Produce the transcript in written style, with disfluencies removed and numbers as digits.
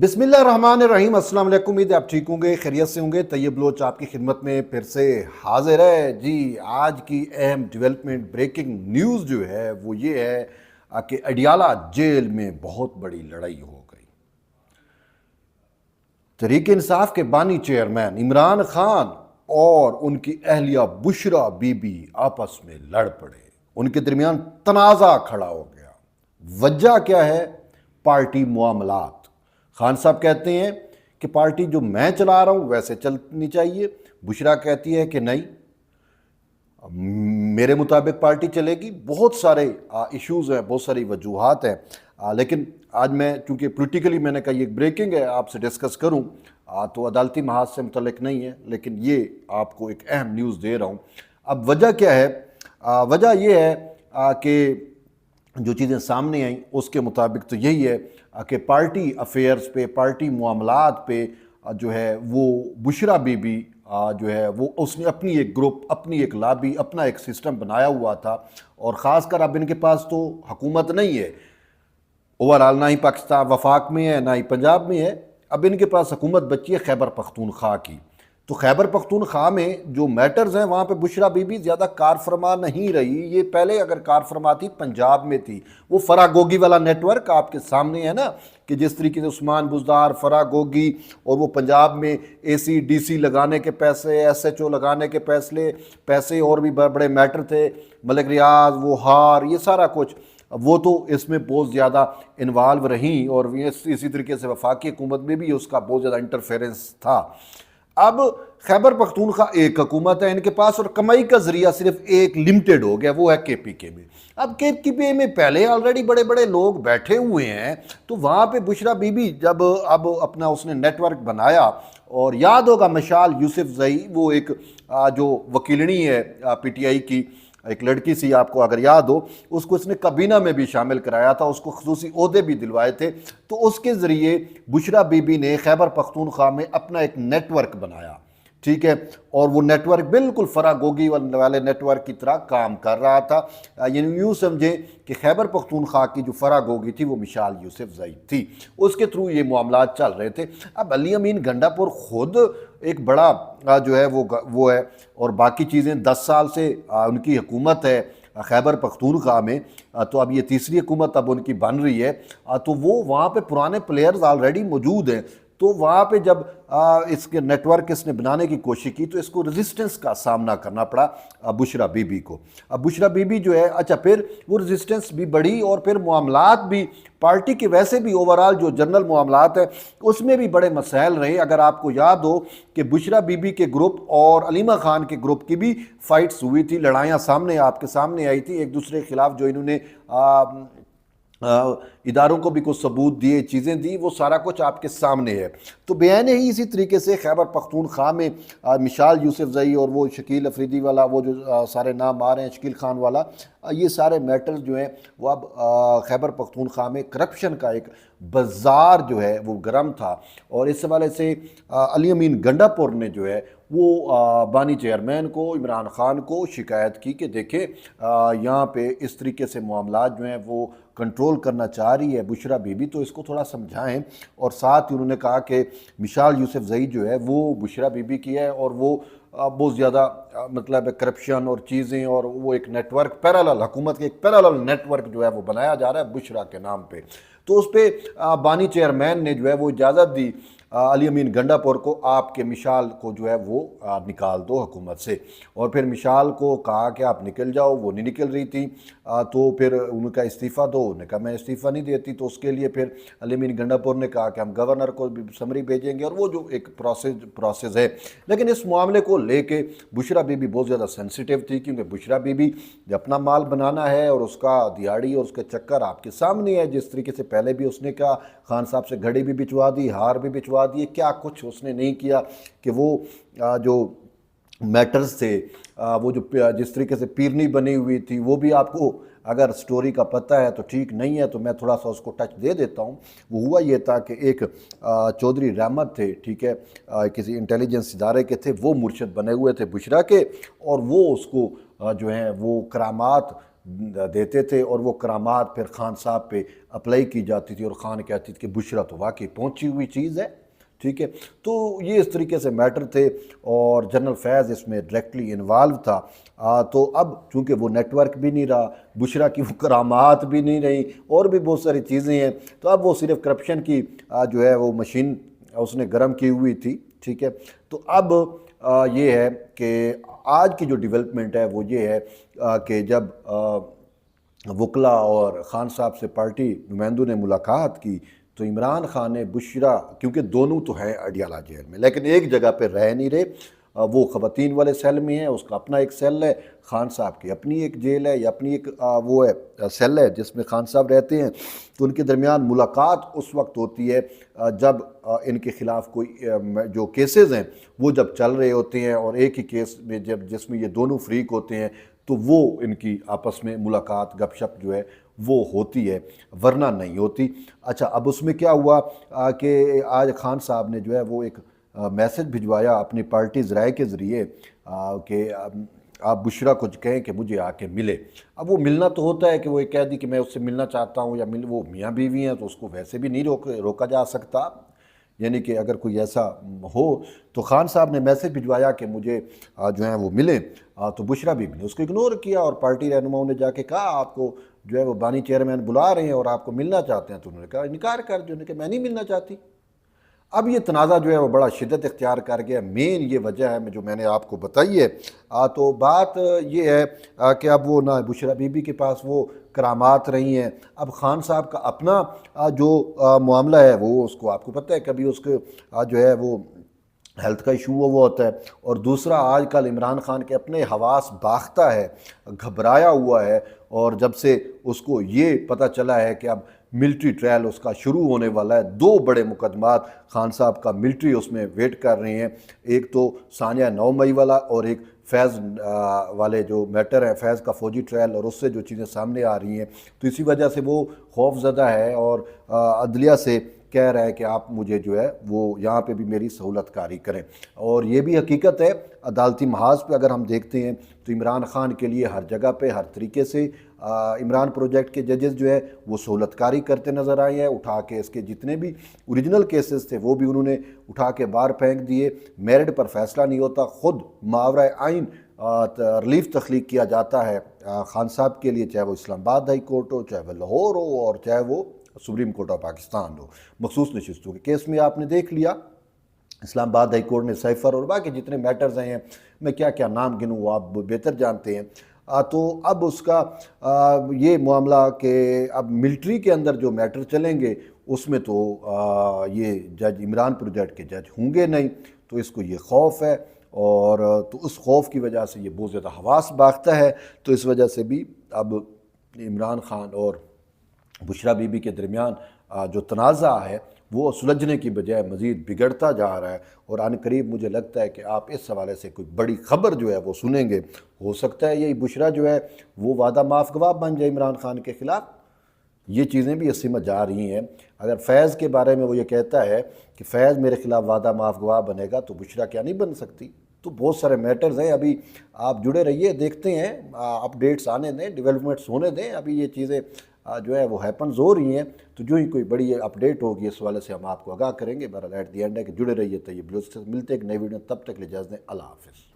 بسم اللہ الرحمن الرحیم۔ السلام علیکم، امید ہے آپ ٹھیک ہوں گے، خیریت سے ہوں گے۔ طیب بلوچ آپ کی خدمت میں پھر سے حاضر ہے جی۔ آج کی اہم ڈیولپمنٹ بریکنگ نیوز جو ہے وہ یہ ہے کہ اڈیالہ جیل میں بہت بڑی لڑائی ہو گئی۔ تحریک انصاف کے بانی چیئرمین عمران خان اور ان کی اہلیہ بشرا بی بی آپس میں لڑ پڑے، ان کے درمیان تنازع کھڑا ہو گیا۔ وجہ کیا ہے؟ پارٹی معاملات۔ خان صاحب کہتے ہیں کہ پارٹی جو میں چلا رہا ہوں ویسے چلنی چاہیے، بشرا کہتی ہے کہ نہیں، میرے مطابق پارٹی چلے گی۔ بہت سارے ایشوز ہیں، بہت ساری وجوہات ہیں، لیکن آج میں چونکہ پولیٹیکلی میں نے کہا یہ بریکنگ ہے، آپ سے ڈسکس کروں تو عدالتی محاذ سے متعلق نہیں ہے، لیکن یہ آپ کو ایک اہم نیوز دے رہا ہوں۔ اب وجہ کیا ہے؟ وجہ یہ ہے کہ جو چیزیں سامنے آئیں اس کے مطابق تو یہی ہے کہ پارٹی افیئرز پہ، پارٹی معاملات پہ جو ہے وہ بشرا بی بی جو ہے وہ اس نے اپنی ایک گروپ، اپنی ایک لابی، اپنا ایک سسٹم بنایا ہوا تھا، اور خاص کر اب ان کے پاس تو حکومت نہیں ہے اوورال، نہ ہی پاکستان وفاق میں ہے نہ ہی پنجاب میں ہے، اب ان کے پاس حکومت بچی ہے خیبر پختونخوا کی۔ تو خیبر پختونخوا میں جو میٹرز ہیں وہاں پہ بشرا بی بی زیادہ کار فرما نہیں رہی۔ یہ پہلے اگر کار فرما تھی پنجاب میں تھی، وہ فرا گوگی والا نیٹ ورک آپ کے سامنے ہے نا، کہ جس طریقے سے عثمان بزدار، فرا گوگی، اور وہ پنجاب میں اے سی ڈی سی لگانے کے پیسے، ایس ایچ او لگانے کے پیسے اور بھی بڑے میٹر تھے، ملک ریاض، وہ ہار، یہ سارا کچھ وہ تو اس میں بہت زیادہ انوالو رہیں، اور اسی طریقے سے وفاقی حکومت میں بھی اس کا بہت زیادہ انٹرفیرنس تھا۔ اب خیبر پختونخوا ایک حکومت ہے ان کے پاس، اور کمائی کا ذریعہ صرف ایک لمیٹڈ ہو گیا، وہ ہے کے پی کے میں۔ اب کے پی کے میں پہلے آلریڈی بڑے بڑے لوگ بیٹھے ہوئے ہیں، تو وہاں پہ بشرا بی بی جب اب اپنا اس نے نیٹ ورک بنایا، اور یاد ہوگا مشال یوسف زئی، وہ ایک جو وکیلنی ہے پی ٹی آئی کی، ایک لڑکی سی، آپ کو اگر یاد ہو، اس کو اس نے کابینہ میں بھی شامل کرایا تھا، اس کو خصوصی عہدے بھی دلوائے تھے۔ تو اس کے ذریعے بشرا بی بی نے خیبر پختونخوا میں اپنا ایک نیٹ ورک بنایا، ٹھیک ہے، اور وہ نیٹ ورک بالکل فرا گوگی والے نیٹ ورک کی طرح کام کر رہا تھا۔ یعنی یوں سمجھیں کہ خیبر پختونخوا کی جو فرا گوگی تھی وہ مشال یوسف زئی تھی، اس کے تھرو یہ معاملات چل رہے تھے۔ اب علی امین گنڈا پور خود ایک بڑا جو ہے وہ ہے، اور باقی چیزیں 10 سال سے ان کی حکومت ہے خیبر پختونخوا میں، تو اب یہ تیسری حکومت اب ان کی بن رہی ہے، تو وہ وہاں پہ پرانے پلیئرز آلریڈی موجود ہیں۔ تو وہاں پہ جب اس کے نیٹ ورک اس نے بنانے کی کوشش کی تو اس کو ریزسٹنس کا سامنا کرنا پڑا بشرا بی بی کو۔ اب بشرا بی بی جو ہے، اچھا پھر وہ ریزسٹنس بھی بڑھی، اور پھر معاملات بھی پارٹی کے ویسے بھی اوورال جو جنرل معاملات ہیں اس میں بھی بڑے مسائل رہے۔ اگر آپ کو یاد ہو کہ بشرا بی بی کے گروپ اور علیمہ خان کے گروپ کی بھی فائٹس ہوئی تھی، لڑائیاں سامنے آپ کے سامنے آئی تھی ایک دوسرے کے خلاف، جو انہوں نے اداروں کو بھی کچھ ثبوت دیے، چیزیں دی، وہ سارا کچھ آپ کے سامنے ہے۔ تو بیان ہی اسی طریقے سے خیبر پختونخوا میں مشال یوسف زئی اور وہ شکیل افریدی والا، وہ جو سارے نام آ رہے ہیں، شکیل خان والا، یہ سارے میٹرز جو ہیں وہ اب خیبر پختونخوا میں کرپشن کا ایک بازار جو ہے وہ گرم تھا۔ اور اس حوالے سے علی امین گنڈا پور نے جو ہے وہ بانی چیئرمین کو، عمران خان کو شکایت کی کہ دیکھیں یہاں پہ اس طریقے سے معاملات جو ہیں وہ کنٹرول کرنا چاہ رہی ہے بشرا بی بی، تو اس کو تھوڑا سمجھائیں۔ اور ساتھ ہی انہوں نے کہا کہ مشال یوسف زئی جو ہے وہ بشرا بی بی کی ہے، اور وہ بہت زیادہ مطلب کرپشن اور چیزیں، اور وہ ایک نیٹ ورک پیرالل، حکومت کے ایک پیرالل نیٹ ورک جو ہے وہ بنایا جا رہا ہے بشرا کے نام پہ۔ تو اس پہ بانی چیئرمین نے جو ہے وہ اجازت دی علی امین گنڈا پور کو، آپ کے مشال کو جو ہے وہ نکال دو حکومت سے، اور پھر مشال کو کہا کہ آپ نکل جاؤ، وہ نہیں نکل رہی تھی، تو پھر ان کا استعفیٰ دو، انہوں نے کہا میں استعفیٰ نہیں دیتی، تو اس کے لیے پھر علی امین گنڈا پور نے کہا کہ ہم گورنر کو بھی سمری بھیجیں گے، اور وہ جو ایک پروسیس ہے۔ لیکن اس معاملے کو لے کے بشرا بی بی بہت زیادہ سینسیٹیو تھی، کیونکہ بشرا بی بی اپنا مال بنانا ہے، اور اس کا دیہڑی اور اس کا چکر آپ کے سامنے ہے، جس طریقے سے پہلے بھی اس نے کہا، خان صاحب سے گھڑی بھی بچوا دی، ہار بھی بچوا دیے، کیا کچھ اس نے نہیں کیا کہ وہ جو میٹرز تھے، وہ جو جس طریقے سے پیرنی بنی ہوئی تھی، وہ بھی آپ کو اگر سٹوری کا پتہ ہے تو ٹھیک نہیں ہے، تو میں تھوڑا سا اس کو ٹچ دے دیتا ہوں۔ وہ ہوا یہ تھا کہ ایک چودھری رحمت تھے، ٹھیک ہے، کسی انٹیلیجنس ادارے کے تھے، وہ مرشد بنے ہوئے تھے بشرا کے، اور وہ اس کو جو ہیں وہ کرامات دیتے تھے اور وہ کرامات پھر خان صاحب پہ اپلائی کی جاتی تھی اور خان کہتی تھی کہ بشرا تو واقعی پہنچی ہوئی چیز ہے، ٹھیک ہے۔ تو یہ اس طریقے سے میٹر تھے اور جنرل فیض اس میں ڈائریکٹلی انوالو تھا۔ تو اب چونکہ وہ نیٹ ورک بھی نہیں رہا، بشرا کی وہ کرامات بھی نہیں رہی اور بھی بہت ساری چیزیں ہیں، تو اب وہ صرف کرپشن کی جو ہے وہ مشین اس نے گرم کی ہوئی تھی، ٹھیک ہے۔ تو اب یہ ہے کہ آج کی جو ڈیولپمنٹ ہے وہ یہ ہے کہ جب وکلا اور خان صاحب سے پارٹی نمائندوں نے ملاقات کی تو عمران خان نے بشرا، کیونکہ دونوں تو ہیں اڈیالہ جیل میں لیکن ایک جگہ پہ رہ نہیں رہے، وہ خواتین والے سیل میں ہیں، اس کا اپنا ایک سیل ہے، خان صاحب کی اپنی ایک جیل ہے یا اپنی ایک وہ ہے سیل ہے جس میں خان صاحب رہتے ہیں۔ تو ان کے درمیان ملاقات اس وقت ہوتی ہے جب ان کے خلاف کوئی جو کیسز ہیں وہ جب چل رہے ہوتے ہیں اور ایک ہی کیس میں جس میں یہ دونوں فریق ہوتے ہیں تو وہ ان کی آپس میں ملاقات گپ شپ جو ہے وہ ہوتی ہے، ورنہ نہیں ہوتی۔ اچھا، اب اس میں کیا ہوا کہ آج خان صاحب نے جو ہے وہ ایک میسج بھجوایا اپنی پارٹی ذرائع کے ذریعے کہ آپ بشرا کو کہیں کہ مجھے آ کے ملے۔ اب وہ ملنا تو ہوتا ہے کہ وہ ایک کہہ دی کہ میں اس سے ملنا چاہتا ہوں یا وہ میاں بیوی ہیں تو اس کو ویسے بھی نہیں روکا جا سکتا، یعنی کہ اگر کوئی ایسا ہو تو خان صاحب نے میسج بھجوایا کہ مجھے جو ہیں وہ ملیں، تو بشرا بھی ملے۔ اس کو اگنور کیا اور پارٹی رہنماؤں نے جا کے کہا آپ کو جو ہے وہ بانی چیئرمین بلا رہے ہیں اور آپ کو ملنا چاہتے ہیں، تو انہوں نے کہا انکار کر دیا کہ میں نہیں ملنا چاہتی۔ اب یہ تنازع جو ہے وہ بڑا شدت اختیار کر گیا، مین یہ وجہ ہے جو میں نے آپ کو بتائی ہے۔ تو بات یہ ہے کہ اب وہ نہ بشرا بی بی کے پاس وہ کرامات رہی ہیں، اب خان صاحب کا اپنا جو معاملہ ہے وہ اس کو آپ کو پتہ ہے کبھی اس کے جو ہے وہ ہیلتھ کا ایشو وہ ہوتا ہے، اور دوسرا آج کل عمران خان کے اپنے حواس باختہ ہے، گھبرایا ہوا ہے، اور جب سے اس کو یہ پتہ چلا ہے کہ اب ملٹری ٹرائل اس کا شروع ہونے والا ہے، 2 بڑے مقدمات خان صاحب کا ملٹری اس میں ویٹ کر رہے ہیں، ایک تو ثانیہ 9 مئی والا اور ایک فیض والے جو میٹر ہیں، فیض کا فوجی ٹرائل، اور اس سے جو چیزیں سامنے آ رہی ہیں تو اسی وجہ سے وہ خوف زدہ ہے اور عدلیہ سے کہہ رہا ہے کہ آپ مجھے جو ہے وہ یہاں پہ بھی میری سہولت کاری کریں۔ اور یہ بھی حقیقت ہے عدالتی محاذ پہ اگر ہم دیکھتے ہیں تو عمران خان کے لیے ہر جگہ پہ ہر طریقے سے عمران پروجیکٹ کے ججز جو ہے وہ سہولت کاری کرتے نظر آئے ہیں، اٹھا کے اس کے جتنے بھی اوریجنل کیسز تھے وہ بھی انہوں نے اٹھا کے باہر پھینک دیے، میرٹ پر فیصلہ نہیں ہوتا، خود ماورائے آئین ریلیف تخلیق کیا جاتا ہے خان صاحب کے لیے، چاہے وہ اسلام آباد ہائی کورٹ ہو، چاہے وہ لاہور ہو، اور چاہے وہ سپریم کورٹ آف پاکستان ہو۔ مخصوص نشستوں کے کیس میں آپ نے دیکھ لیا اسلام آباد ہائی کورٹ نے سائفر اور باقی جتنے میٹرز ہیں، میں کیا کیا نام گنوں وہ آپ بہتر جانتے ہیں۔ تو اب اس کا یہ معاملہ کہ اب ملٹری کے اندر جو میٹر چلیں گے اس میں تو یہ جج عمران پروجیکٹ کے جج ہوں گے نہیں، تو اس کو یہ خوف ہے، اور تو اس خوف کی وجہ سے یہ بہت زیادہ حواس باختہ ہے، تو اس وجہ سے بھی اب عمران خان اور بشرا بی بی کے درمیان جو تنازع ہے وہ سلجھنے کی بجائے مزید بگڑتا جا رہا ہے، اور عن قریب مجھے لگتا ہے کہ آپ اس حوالے سے کوئی بڑی خبر جو ہے وہ سنیں گے۔ ہو سکتا ہے یہی بشرا جو ہے وہ وعدہ معاف گواہ بن جائے عمران خان کے خلاف، یہ چیزیں بھی اس سمجھ جا رہی ہیں۔ اگر فیض کے بارے میں وہ یہ کہتا ہے کہ فیض میرے خلاف وعدہ معاف گواہ بنے گا تو بشرا کیا نہیں بن سکتی؟ تو بہت سارے میٹرز ہیں، ابھی آپ جڑے رہیے، دیکھتے ہیں، اپڈیٹس آنے دیں، ڈیولپمنٹس ہونے دیں، ابھی یہ چیزیں جو ہے وہ ہیپنز ہو رہی ہیں، تو جو ہی کوئی بڑی اپڈیٹ ہوگی اس والے سے ہم آپ کو آگاہ کریں گے۔ بہرحال ایٹ دی اینڈ ہے کہ جڑے رہیے، تو یہ ملتے ایک نئی ویڈیو، تب تک لے اجازت دیں، اللہ حافظ۔